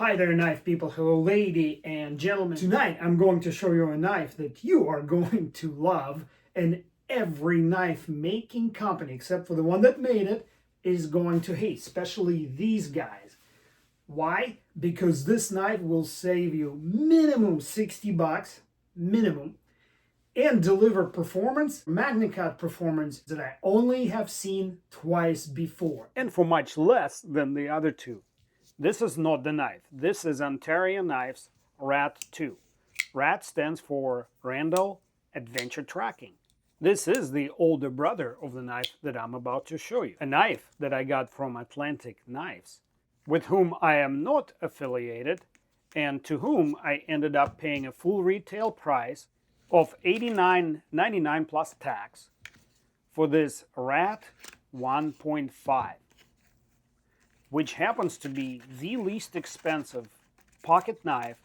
Hi there, knife people. Hello, lady and gentlemen. Tonight, I'm going to show you a knife that you are going to love, and every knife making company, except for the one that made it, is going to hate, especially these guys. Why? Because this knife will save you minimum 60 bucks, minimum, and deliver performance, MagnaCut performance that I only have seen twice before. And for much less than the other two. This is not the knife. This is Ontario Knives RAT 2. RAT stands for Randall Adventure Tracking. This is the older brother of the knife that I'm about to show you. A knife that I got from Atlantic Knives, with whom I am not affiliated, and to whom I ended up paying a full retail price of $89.99 plus tax for this RAT 1.5. which happens to be the least expensive pocket knife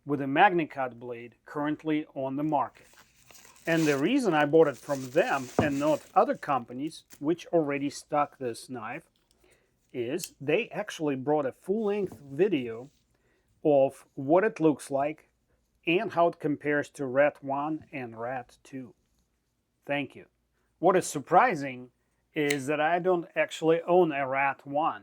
with a MagnaCut blade currently on the market. And the reason I bought it from them and not other companies which already stock this knife is they actually brought a full-length video of what it looks like and how it compares to RAT 1 and RAT 2. Thank you. What is surprising is that I don't actually own a RAT 1.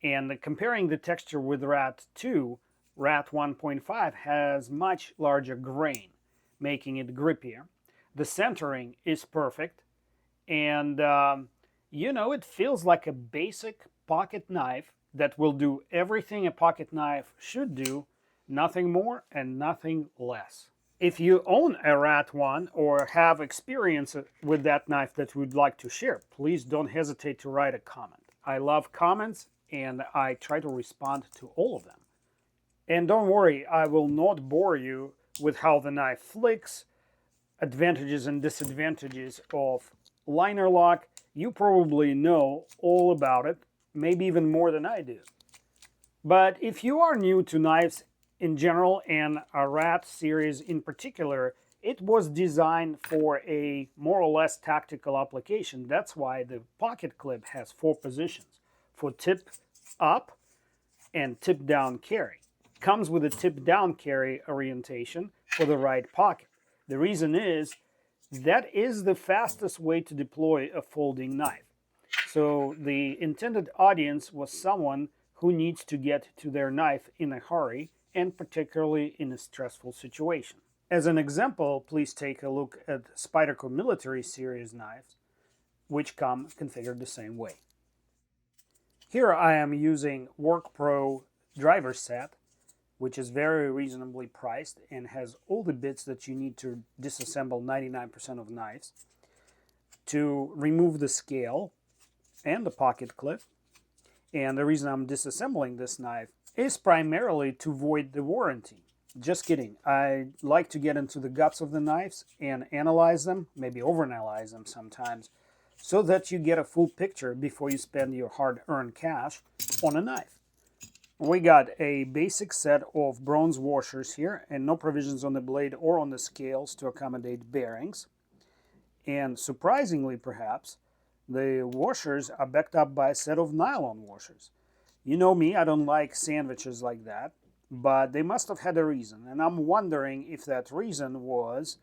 And comparing the texture with RAT 2, RAT 1.5 has much larger grain, making it grippier. The centering is perfect, and it feels like a basic pocket knife that will do everything a pocket knife should do, nothing more and nothing less. If you own a RAT 1 or have experience with that knife that you would like to share, please don't hesitate to write a comment. I love comments, and I try to respond to all of them. And don't worry, I will not bore you with how the knife flicks, advantages and disadvantages of liner lock. You probably know all about it, maybe even more than I do. But if you are new to knives in general and a RAT series in particular, it was designed for a more or less tactical application. That's why the pocket clip has 4 positions. For tip up and tip down carry. Comes with a tip down carry orientation for the right pocket. The reason is that is the fastest way to deploy a folding knife. So the intended audience was someone who needs to get to their knife in a hurry and particularly in a stressful situation. As an example, please take a look at Spyderco Military Series knives, which come configured the same way. Here I am using WorkPro driver set, which is very reasonably priced and has all the bits that you need to disassemble 99% of knives, to remove the scale and the pocket clip. And the reason I'm disassembling this knife is primarily to void the warranty. Just kidding. I like to get into the guts of the knives and analyze them, maybe overanalyze them sometimes, so that you get a full picture before you spend your hard-earned cash on a knife. We got a basic set of bronze washers here and no provisions on the blade or on the scales to accommodate bearings. And surprisingly perhaps, the washers are backed up by a set of nylon washers. You know me, I don't like sandwiches like that, but they must have had a reason. And I'm wondering if that reason was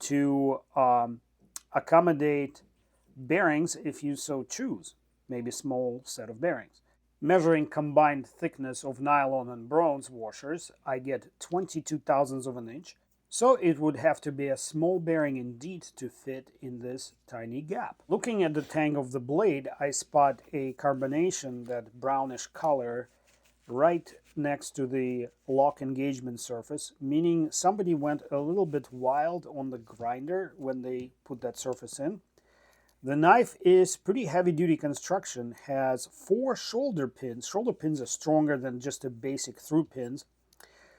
to accommodate bearings if you so choose, maybe a small set of bearings. Measuring combined thickness of nylon and bronze washers, I get 22 thousandths of an inch, so it would have to be a small bearing indeed to fit in this tiny gap. Looking at the tang of the blade, I spot a carbonation, that brownish color, right next to the lock engagement surface, meaning somebody went a little bit wild on the grinder when they put that surface in. The knife is pretty heavy-duty construction, has 4 shoulder pins. Shoulder pins are stronger than just a basic through pins.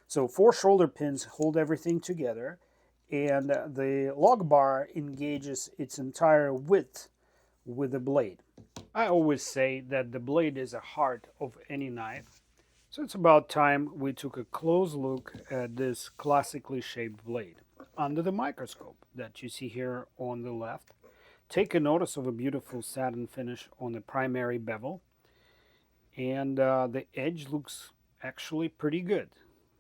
So 4 shoulder pins hold everything together, and the lock bar engages its entire width with the blade. I always say that the blade is the heart of any knife, so it's about time we took a close look at this classically shaped blade. Under the microscope that you see here on the left, take a notice of a beautiful satin finish on the primary bevel, and the edge looks actually pretty good.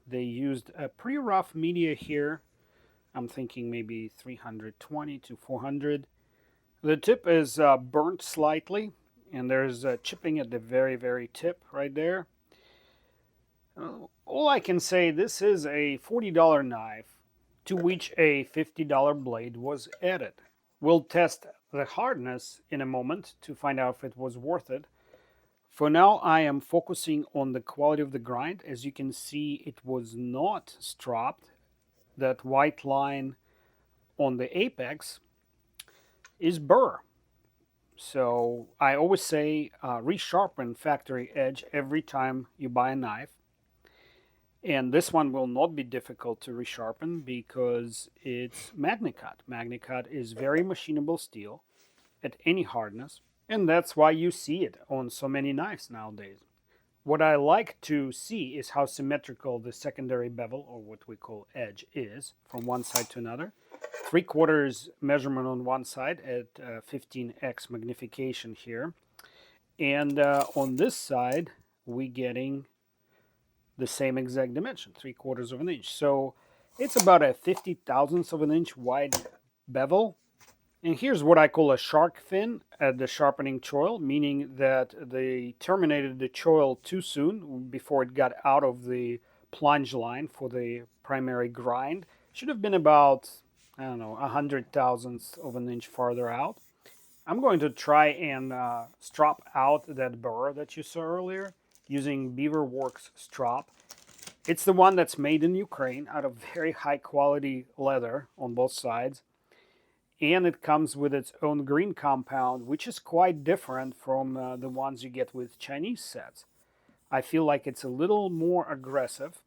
They used a pretty rough media here. I'm thinking maybe 320 to 400. The tip is burnt slightly, and there's chipping at the very tip right there. All I can say, this is a $40 knife to which a $50 blade was added. We'll test the hardness in a moment to find out if it was worth it. For now, I am focusing on the quality of the grind. As you can see, it was not stropped. That white line on the apex is burr. So I always say resharpen factory edge every time you buy a knife. And this one will not be difficult to resharpen because it's MagnaCut. MagnaCut is very machinable steel at any hardness, and that's why you see it on so many knives nowadays. What I like to see is how symmetrical the secondary bevel, or what we call edge, is from one side to another. 3/4 measurement on one side at 15x magnification here. And on this side, we getting the same exact dimension, 3/4 of an inch. So it's about a 50,000th of an inch wide bevel. And here's what I call a shark fin at the sharpening choil, meaning that they terminated the choil too soon before it got out of the plunge line for the primary grind. Should have been about, I don't know, 100,000th of an inch farther out. I'm going to try and strop out that burr that you saw earlier using Beaverworks strop. It's the one that's made in Ukraine out of very high quality leather on both sides. And it comes with its own green compound, which is quite different from the ones you get with Chinese sets. I feel like it's a little more aggressive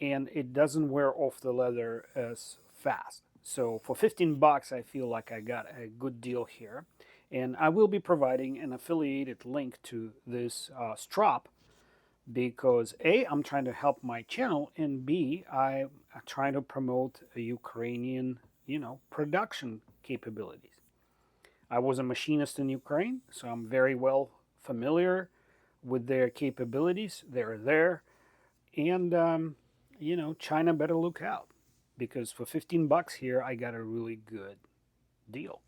and it doesn't wear off the leather as fast. So for 15 bucks, I feel like I got a good deal here. And I will be providing an affiliated link to this strop because A, I'm trying to help my channel, and B, I'm trying to promote a Ukrainian, production capabilities. I was a machinist in Ukraine, so I'm very well familiar with their capabilities. They're there, and China better look out because for 15 bucks here, I got a really good deal.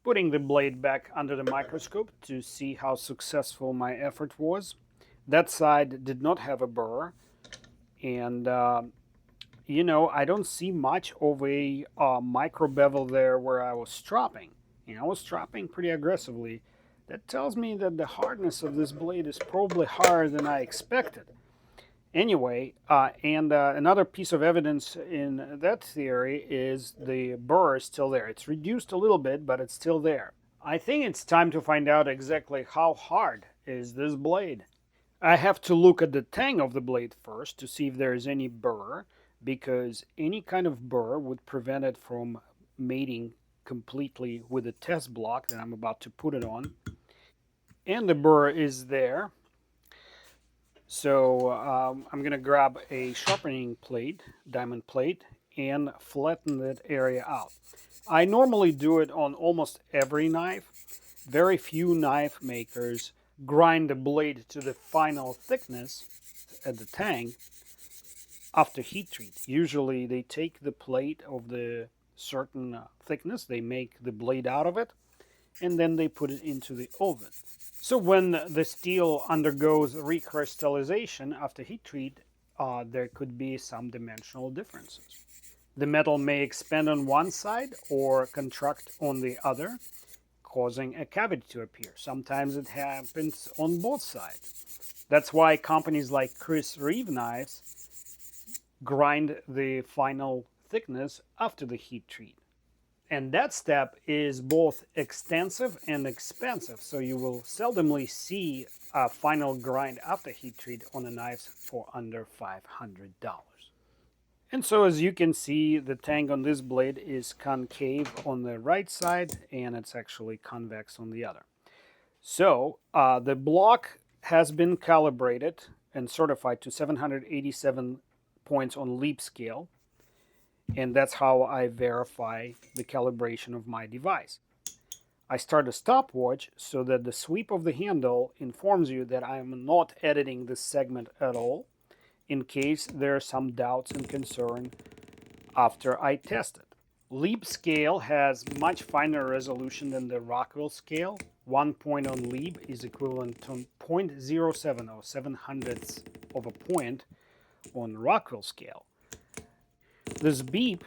Putting the blade back under the microscope to see how successful my effort was. That side did not have a burr, and I don't see much of a micro bevel there where I was stropping. I was stropping pretty aggressively. That tells me that the hardness of this blade is probably higher than I expected. Anyway, another piece of evidence in that theory is the burr is still there. It's reduced a little bit, but it's still there. I think it's time to find out exactly how hard is this blade. I have to look at the tang of the blade first to see if there is any burr, because any kind of burr would prevent it from mating completely with the test block that I'm about to put it on. And the burr is there. So I'm going to grab a sharpening plate, diamond plate, and flatten that area out. I normally do it on almost every knife. Very few knife makers grind the blade to the final thickness at the tang after heat treat. Usually they take the plate of the certain thickness, they make the blade out of it, and then they put it into the oven. So when the steel undergoes recrystallization after heat treat, there could be some dimensional differences. The metal may expand on one side or contract on the other, causing a cavity to appear. Sometimes it happens on both sides. That's why companies like Chris Reeve knives grind the final thickness after the heat treat. And that step is both extensive and expensive, so you will seldomly see a final grind after heat treat on the knives for under $500. And so as you can see, the tang on this blade is concave on the right side and it's actually convex on the other. So the block has been calibrated and certified to 787 points on leap scale. And that's how I verify the calibration of my device. I start a stopwatch so that the sweep of the handle informs you that I am not editing this segment at all. in case there are some doubts and concern after I test it. Leap scale has much finer resolution than the Rockwell scale. 1 point on leap is equivalent to 0.07 or 7/100ths of a point on Rockwell scale. This beep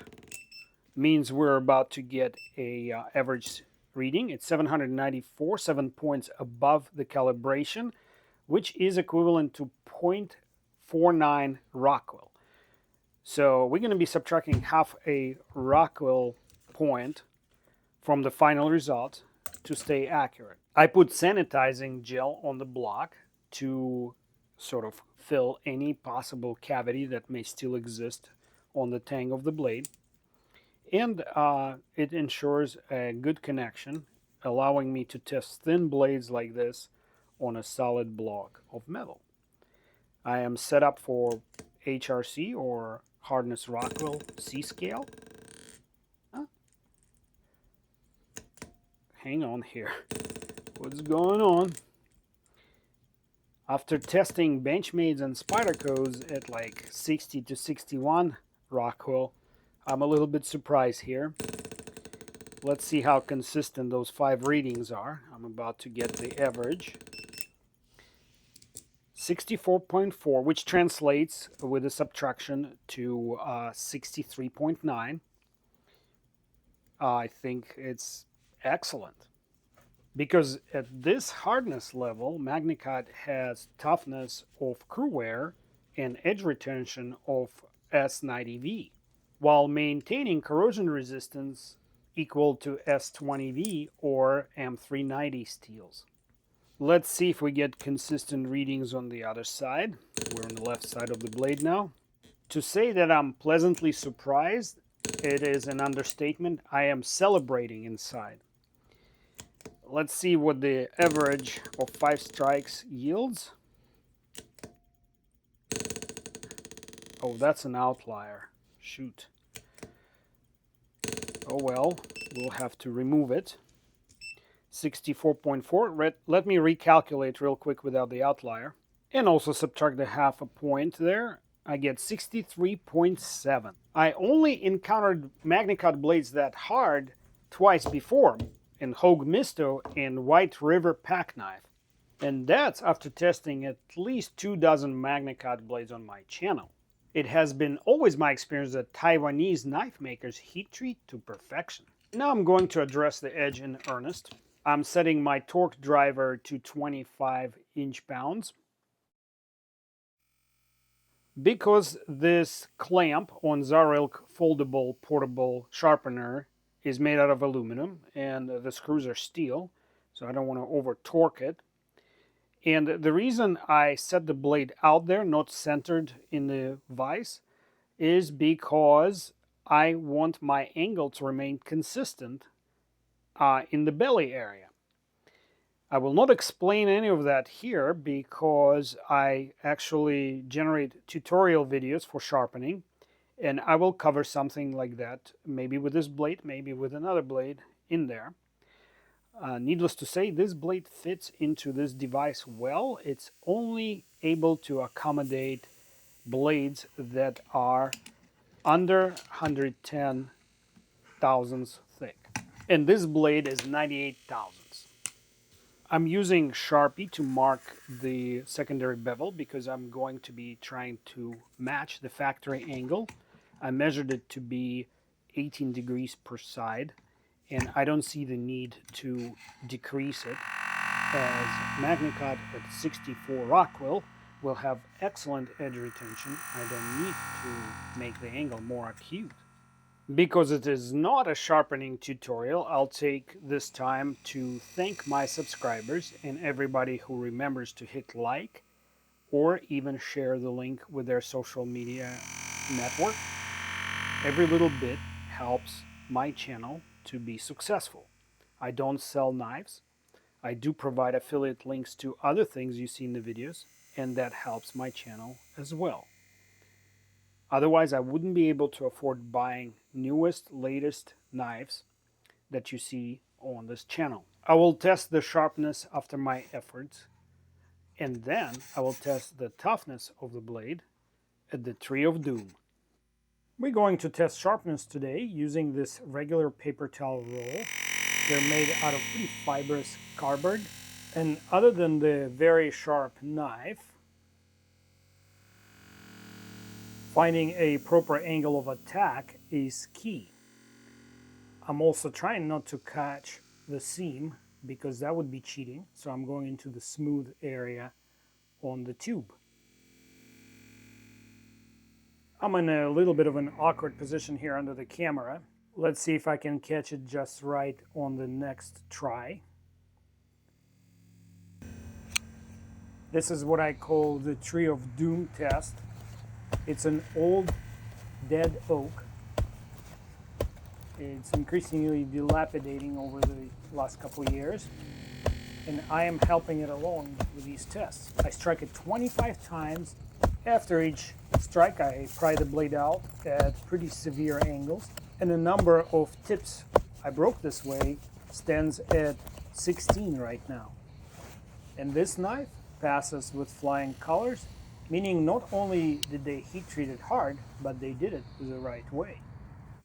means we're about to get a average reading. It's 794, 7 points above the calibration, which is equivalent to 0.49 Rockwell. So we're going to be subtracting half a Rockwell point from the final result to stay accurate. I put sanitizing gel on the block to sort of fill any possible cavity that may still exist on the tang of the blade. And it ensures a good connection, allowing me to test thin blades like this on a solid block of metal. I am set up for HRC or Hardness Rockwell C scale. Hang on here. What's going on? After testing Benchmade's and Spyderco's at like 60 to 61 Rockwell, I'm a little bit surprised here. Let's see how consistent those 5 readings are. I'm about to get the average. 64.4, which translates with a subtraction to 63.9. I think it's excellent. Because at this hardness level, MagnaCut has toughness of crewware and edge retention of S90V, while maintaining corrosion resistance equal to S20V or M390 steels. Let's see if we get consistent readings on the other side. We're on the left side of the blade now. To say that I'm pleasantly surprised, it is an understatement. I am celebrating inside. Let's see what the average of 5 strikes yields. Oh, that's an outlier. Shoot. Oh well, we'll have to remove it. 64.4. Let me recalculate real quick without the outlier. And also subtract the half a point there. I get 63.7. I only encountered MagnaCut blades that hard twice before, in Hogue Misto and White River pack knife. And that's after testing at least 2 dozen MagnaCut blades on my channel. It has been always my experience that Taiwanese knife makers heat treat to perfection. Now I'm going to address the edge in earnest. I'm setting my torque driver to 25 inch-pounds. Because this clamp on XARILK foldable portable sharpener is made out of aluminum and the screws are steel, so I don't want to over torque it. And the reason I set the blade out there, not centered in the vise, is because I want my angle to remain consistent in the belly area. I will not explain any of that here because I actually generate tutorial videos for sharpening, and I will cover something like that, maybe with this blade, maybe with another blade in there. Needless to say, this blade fits into this device well. It's only able to accommodate blades that are under 110 thousandths thick. And this blade is 98 thousandths. I'm using Sharpie to mark the secondary bevel because I'm going to be trying to match the factory angle. I measured it to be 18 degrees per side, and I don't see the need to decrease it, as MagnaCut at 64 Rockwell will have excellent edge retention. I don't need to make the angle more acute. Because it is not a sharpening tutorial, I'll take this time to thank my subscribers and everybody who remembers to hit like or even share the link with their social media network. Every little bit helps my channel to be successful. I don't sell knives. I do provide affiliate links to other things you see in the videos, and that helps my channel as well. Otherwise, I wouldn't be able to afford buying newest, latest knives that you see on this channel. I will test the sharpness after my efforts, and then I will test the toughness of the blade at the Tree of Doom. We're going to test sharpness today using this regular paper towel roll. They're made out of pretty fibrous cardboard, and other than the very sharp knife, finding a proper angle of attack is key. I'm also trying not to catch the seam because that would be cheating, so I'm going into the smooth area on the tube. I'm in a little bit of an awkward position here under the camera. Let's see if I can catch it just right on the next try. This is what I call the Tree of Doom test. It's an old dead oak. It's increasingly dilapidating over the last couple of years, and I am helping it along with these tests. I strike it 25 times. After each strike, I pry the blade out at pretty severe angles, and the number of tips I broke this way stands at 16 right now. And this knife passes with flying colors, meaning not only did they heat treat it hard, but they did it the right way.